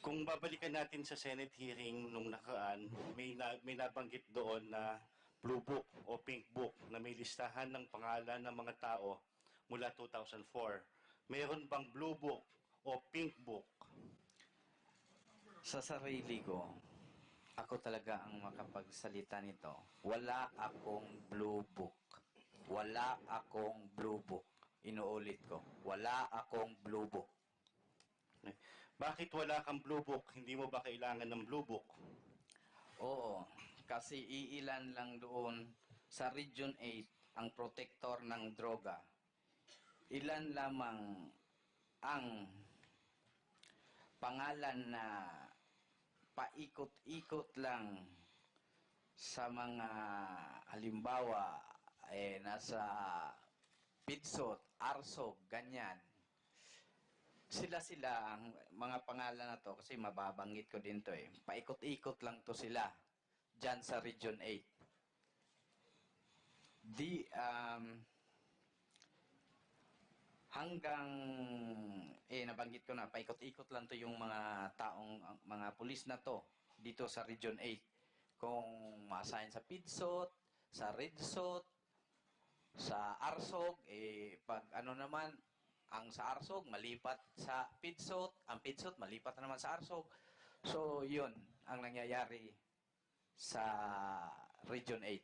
Kung babalikan natin sa Senate hearing nung nakaraan, may nabanggit doon na Blue Book o Pink Book na may listahan ng pangalan ng mga tao mula 2004. Meron bang Blue Book o Pink Book? Sa sarili ko, ako talaga ang makapagsalita nito. Wala akong blue book. Wala akong blue book. Inuulit ko, wala akong blue book. Bakit wala kang Blue Book? Hindi mo ba kailangan ng Blue Book? Oo, kasi iilan lang doon sa Region 8 ang protektor ng droga. Ilan lamang ang pangalan na paikot-ikot lang sa mga halimbawa nasa Pidsot, Arsog, ganyan. Sila ang mga pangalan na to kasi mababanggit ko din to paikot-ikot lang to sila dyan sa Region 8. Hanggang nabanggit ko na paikot-ikot lang to yung mga taong mga pulis na to dito sa Region 8. Kung ma-assign sa Pidsot, sa Redsot, sa Arsog, pag ano naman ang sa Arsog malipat sa Pidsot, ang Pidsot malipat na naman sa Arsog. So yun ang nangyayari sa Region 8.